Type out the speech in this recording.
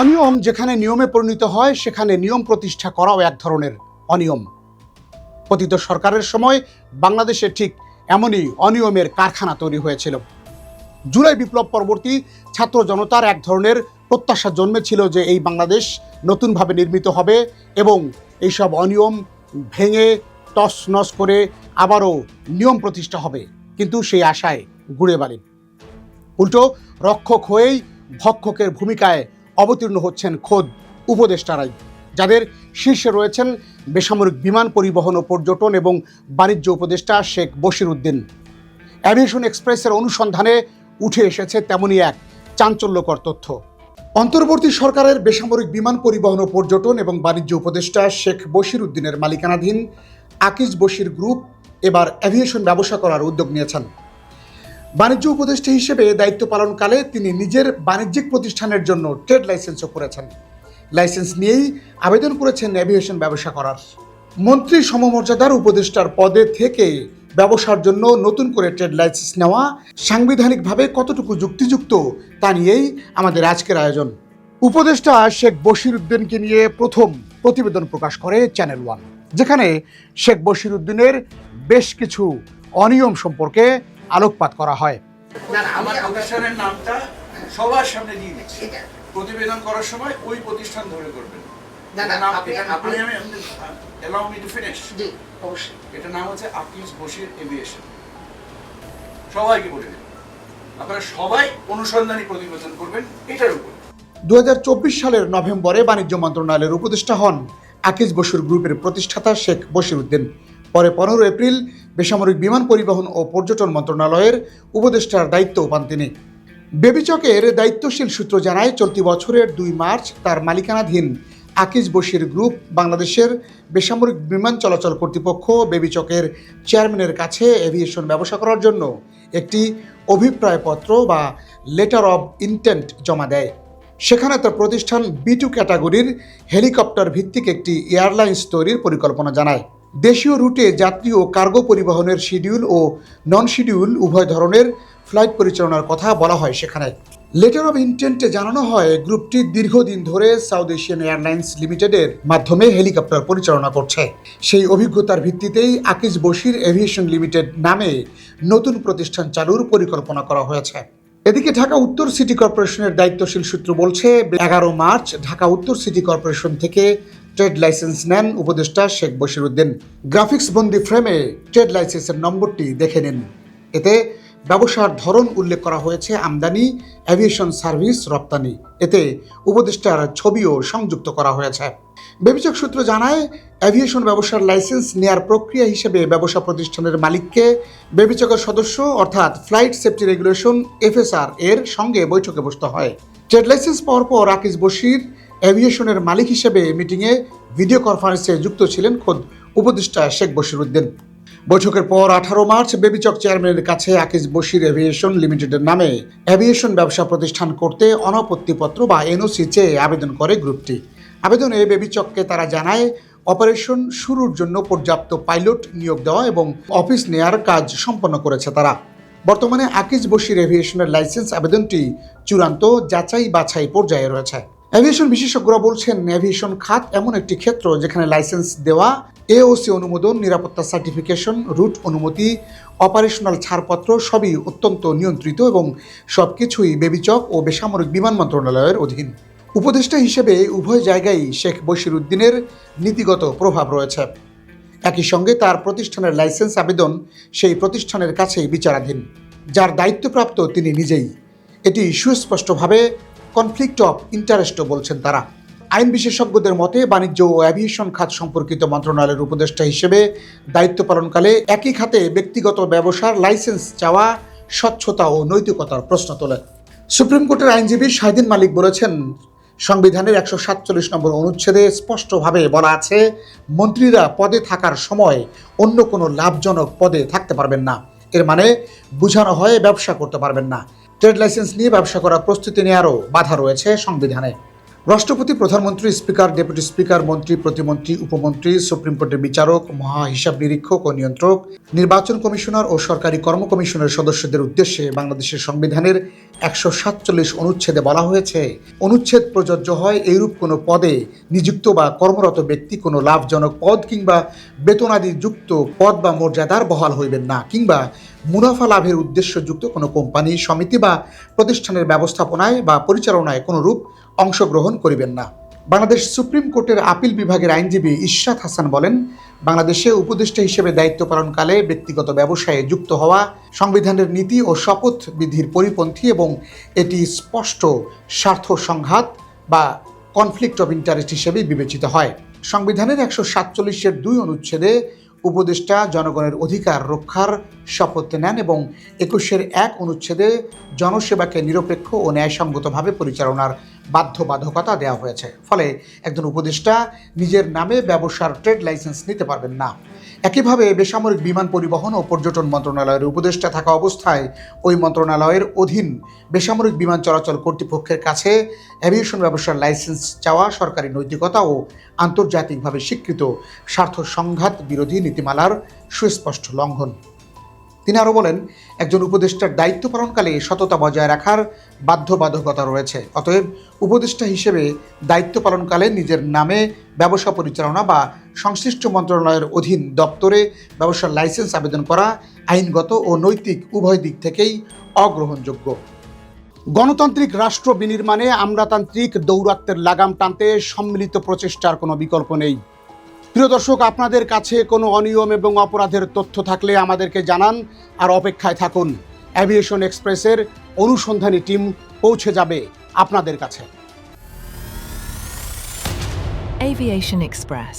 অনিয়ম যেখানে নিয়মে পরিণত হয় সেখানে নিয়ম প্রতিষ্ঠা করাও এক ধরনের অনিয়ম। পতিত সরকারের সময় বাংলাদেশে ঠিক এমনই অনিয়মের কারখানা তৈরি হয়েছিল। জুলাই বিপ্লব পরবর্তী ছাত্র জনতার এক ধরনের প্রত্যাশা জন্মেছিল যে এই বাংলাদেশ নতুনভাবে নির্মিত হবে এবং এইসব অনিয়ম ভেঙে তছনছ করে আবারও নিয়ম প্রতিষ্ঠা হবে, কিন্তু সেই আশায় গুড়ে বালি। উল্টো রক্ষক হয়েই ভক্ষকের ভূমিকায় অবতীর্ণ হচ্ছেন খোদ উপদেষ্টারাই, যাদের শীর্ষে রয়েছেন বেসামরিক বিমান পরিবহন ও পর্যটন এবং বাণিজ্য উপদেষ্টা শেখ বশির উদ্দিন। অ্যাভিয়েশন এক্সপ্রেসের অনুসন্ধানে উঠে এসেছে তেমনই এক চাঞ্চল্যকর তথ্য। অন্তর্বর্তী সরকারের বেসামরিক বিমান পরিবহন ও পর্যটন এবং বাণিজ্য উপদেষ্টা শেখ বশির উদ্দিনের মালিকানাধীন আকিজ বশির গ্রুপ এবার অ্যাভিয়েশন ব্যবসা করার উদ্যোগ নিয়েছেন। বাণিজ্য উপদেষ্টা হিসেবে দায়িত্ব পালনকালে তিনি নিজের বাণিজ্যিক প্রতিষ্ঠানের জন্য ট্রেড লাইসেন্সও করেছেন। লাইসেন্স নিয়েই আবেদন করেছেন অ্যাভিয়েশন ব্যবসা করার। মন্ত্রী সমমর্যাদার উপদেষ্টার পদে থেকে ব্যবসার জন্য নতুন করে ট্রেড লাইসেন্স নেওয়া সাংবিধানিকভাবে কতটুকু যুক্তিযুক্ত তা নিয়েই আমাদের আজকের আয়োজন। উপদেষ্টা শেখ বশির উদ্দিনকে নিয়ে প্রথম প্রতিবেদন প্রকাশ করে চ্যানেল ওয়ান, যেখানে শেখ বশির উদ্দিনের বেশ কিছু অনিয়ম সম্পর্কে আলোকপাত করা হয়। আমার প্রতিষ্ঠানের নামটা সবার সামনে দিয়ে দিচ্ছি, প্রতিবেদন করার সময় ওই প্রতিষ্ঠান ধরে করবেন। এটার নাম হচ্ছে আকিজ বশির এভিয়েশন। সবাইকে বলে দেবেন, আপনারা সবাই অনুসন্ধানী প্রতিবেদন করবেন এটার উপর। 2024 সালের নভেম্বরে বাণিজ্য মন্ত্রণালয়ের উপদেষ্টা হন আকিজ বশির গ্রুপের প্রতিষ্ঠাতা শেখ বশির উদ্দিন। পরে 15 এপ্রিল বেসামরিক বিমান পরিবহন ও পর্যটন মন্ত্রণালয়ের উপদেষ্টার দায়িত্বও পান তিনি। বেবিচকের দায়িত্বশীল সূত্র জানায়, চলতি বছরের 2 মার্চ তার মালিকানাধীন আকিজ বশির গ্রুপ বাংলাদেশের বেসামরিক বিমান চলাচল কর্তৃপক্ষ বেবিচকের চেয়ারম্যানের কাছে এভিয়েশন ব্যবসা করার জন্য একটি অভিপ্রায়পত্র বা লেটার অব ইন্টেন্ট জমা দেয়। সেখানে তার প্রতিষ্ঠান B2 ক্যাটাগরির হেলিকপ্টার ভিত্তিক একটি এয়ারলাইন্স তৈরির পরিকল্পনা জানায়। দেশীয় রুটে যাত্রী ও কার্গো পরিবহনের শিডিউল ও নন শিডিউল উভয় ধরনের ফ্লাইট পরিচালনার কথা বলা হয় সেখানে। লেটার অব ইন্টেন্টে জানানো হয়, গ্রুপটি দীর্ঘদিন ধরে সাউথ এশিয়ান এয়ারলাইন্স লিমিটেডের মাধ্যমে হেলিকপ্টার পরিচালনা করছে। সেই অভিজ্ঞতার ভিত্তিতেই আকিজ বশির এভিয়েশন লিমিটেড নামে নতুন প্রতিষ্ঠান চালুর পরিকল্পনা করা হয়েছে। এদিকে ঢাকা উত্তর সিটি কর্পোরেশনের দায়িত্বশীল সূত্র বলছে, 11 মার্চ ঢাকা উত্তর সিটি কর্পোরেশন থেকে ট্রেড লাইসেন্স নেন উপদেষ্টা শেখ বশির উদ্দিন। গ্রাফিক্স বন্দি ফ্রেমে ট্রেড লাইসেন্সের নম্বরটি দেখে নিন। এতে ব্যবসার ধরন উল্লেখ করা হয়েছে আমদানি, অ্যাভিয়েশন সার্ভিস, রপ্তানি। এতে উপদেষ্টার ছবিও সংযুক্ত করা হয়েছে। বেবিচক সূত্র জানায়, অ্যাভিয়েশন ব্যবসার লাইসেন্স নেয়ার প্রক্রিয়া হিসেবে ব্যবসা প্রতিষ্ঠানের মালিককে বেবিচকের সদস্য অর্থাৎ ফ্লাইট সেফটি রেগুলেশন FSR এর সঙ্গে বৈঠকে বসতে হয়। ট্রেড লাইসেন্স পাওয়ার পর আকিজ বশির অ্যাভিয়েশনের মালিক হিসেবে মিটিংয়ে ভিডিও কনফারেন্সে যুক্ত ছিলেন খোদ উপদেষ্টা শেখ বশির উদ্দিন। বৈঠকের পর 18 মার্চ বেবিচক চেয়ারম্যানের কাছে আকিজ বশির এভিয়েশন লিমিটেডের নামে অ্যাভিয়েশন ব্যবসা প্রতিষ্ঠান করতে অনাপত্তিপত্র বা NOC চেয়ে আবেদন করে গ্রুপটি। আবেদনে বেবিচককে তারা জানায়, অপারেশন শুরুর জন্য পর্যাপ্ত পাইলট নিয়োগ দেওয়া এবং অফিস নেয়ার কাজ সম্পন্ন করেছে তারা। বর্তমানে আকিজ বশির এভিয়েশনের লাইসেন্স আবেদনটি চূড়ান্ত যাচাই বাছাই পর্যায়ে রয়েছে। অ্যাভিয়েশন বিশেষজ্ঞরা বলছেন, অ্যাভিয়েশন খাত এমন একটি ক্ষেত্র যেখানে লাইসেন্স দেওয়া, AOC অনুমোদন, নিরাপত্তা সার্টিফিকেশন, রুট অনুমতি, অপারেশনাল ছাড়পত্র সবই অত্যন্ত নিয়ন্ত্রিত এবং সবকিছুই বেবিচক ও বেসামরিক বিমান মন্ত্রণালয়ের অধীন। উপদেষ্টা হিসেবে উভয় জায়গায় শেখ বশির উদ্দিনের নীতিগত প্রভাব রয়েছে। একই সঙ্গে তার প্রতিষ্ঠানের লাইসেন্স আবেদন সেই প্রতিষ্ঠানের কাছেই বিচারাধীন, যার দায়িত্বপ্রাপ্ত তিনি নিজেই। এটি সুস্পষ্টভাবে কনফ্লিক্ট অফ ইন্টারেস্টও বলছেন তারা। আইন বিশেষজ্ঞদের মতে, বাণিজ্য ও অ্যাভিয়েশন খাত সম্পর্কিত মন্ত্রণালয়ের উপদেষ্টা হিসেবে দায়িত্ব পালনকালে একই খাতে ব্যক্তিগত ব্যবসার লাইসেন্স চাওয়া স্বচ্ছতা ও নৈতিকতার প্রশ্ন তোলে। সুপ্রিম কোর্টের আইনজীবী শাহিদিন মালিক বলেছেন, সংবিধানের 147 নম্বর অনুচ্ছেদে স্পষ্টভাবে বলা আছে, মন্ত্রীরা পদে থাকার সময় অন্য কোনো লাভজনক পদে থাকতে পারবেন না। এর মানে বোঝানো হয় ব্যবসা করতে পারবেন না। ট্রেড লাইসেন্স নিয়ে ব্যবসা করার প্রস্তুতি নেওয়ারও বাধা রয়েছে সংবিধানে। রাষ্ট্রপতি, প্রধানমন্ত্রী, স্পিকার, ডেপুটি স্পিকার, মন্ত্রী, প্রতিমন্ত্রী, উপমন্ত্রী, সুপ্রিম কোর্টের বিচারক, মহা হিসাব নিরীক্ষক ও নিয়ন্ত্রক, নির্বাচন কমিশনার ও সরকারি কর্ম কমিশনের সদস্যদের উদ্দেশ্যে বাংলাদেশের সংবিধানের 147 অনুচ্ছেদে বলা হয়েছে, অনুচ্ছেদ প্রযোজ্য হয় এইরূপ কোনো পদে নিযুক্ত বা কর্মরত ব্যক্তি কোনো লাভজনক পদ কিংবা বেতনাদি যুক্ত পদ বা মর্যাদার বহাল হইবেন না, কিংবা মুনাফা লাভের উদ্দেশ্যযুক্ত কোনো কোম্পানি, সমিতি বা প্রতিষ্ঠানের ব্যবস্থাপনায় বা পরিচালনায় কোনোরূপ অংশগ্রহণ করিবেন না। বাংলাদেশ সুপ্রিম কোর্টের আপিল বিভাগের আইনজীবী ইশরাত হাসান বলেন, বাংলাদেশে উপদেষ্টা হিসেবে দায়িত্ব পালনকালে ব্যক্তিগত ব্যবসায়ে যুক্ত হওয়া সংবিধানের নীতি ও শপথ বিধির পরিপন্থী এবং এটি স্পষ্ট স্বার্থ সংঘাত বা কনফ্লিক্ট অফ ইন্টারেস্ট হিসেবে বিবেচিত হয়। সংবিধানের 147-এর 2 অনুচ্ছেদে উপদেষ্টা জনগণের অধিকার রক্ষার শপথ নেন এবং 21-এর 1 অনুচ্ছেদে জনসেবাকে নিরপেক্ষ ও ন্যায়সঙ্গতভাবে পরিচালনার বাধ্যবাধকতা দেওয়া হয়েছে। ফলে একজন উপদেষ্টা নিজের নামে ব্যবসার ট্রেড লাইসেন্স নিতে পারবেন না। একইভাবে বেসামরিক বিমান পরিবহন ও পর্যটন মন্ত্রণালয়ের উপদেষ্টা থাকা অবস্থায় ওই মন্ত্রণালয়ের অধীন বেসামরিক বিমান চলাচল কর্তৃপক্ষের কাছে অ্যাভিয়েশন ব্যবসার লাইসেন্স চাওয়া সরকারি নৈতিকতা ও আন্তর্জাতিকভাবে স্বীকৃত স্বার্থ সংঘাত বিরোধী নীতিমালার সুস্পষ্ট লঙ্ঘন। তিনি আরও বলেন, একজন উপদেষ্টার দায়িত্ব পালনকালে সততা বজায় রাখার বাধ্যবাধকতা রয়েছে। অতএব উপদেষ্টা হিসেবে দায়িত্ব পালনকালে নিজের নামে ব্যবসা পরিচালনা বা সংশ্লিষ্ট মন্ত্রণালয়ের অধীন দপ্তরে ব্যবসার লাইসেন্স আবেদন করা আইনগত ও নৈতিক উভয় দিক থেকেই অগ্রহণযোগ্য। গণতান্ত্রিক রাষ্ট্র বিনির্মাণে আমলাতান্ত্রিক দৌরাত্ম্যের লাগাম টানতে সম্মিলিত প্রচেষ্টার কোনো বিকল্প নেই। প্রিয় দর্শক, আপনাদের কাছে কোনো অনিয়ম এবং অপরাধের তথ্য থাকলে আমাদেরকে জানান আর অপেক্ষায় থাকুন। অ্যাভিয়েশন এক্সপ্রেসের অনুসন্ধানী টিম পৌঁছে যাবে আপনাদের কাছে। Aviation Express.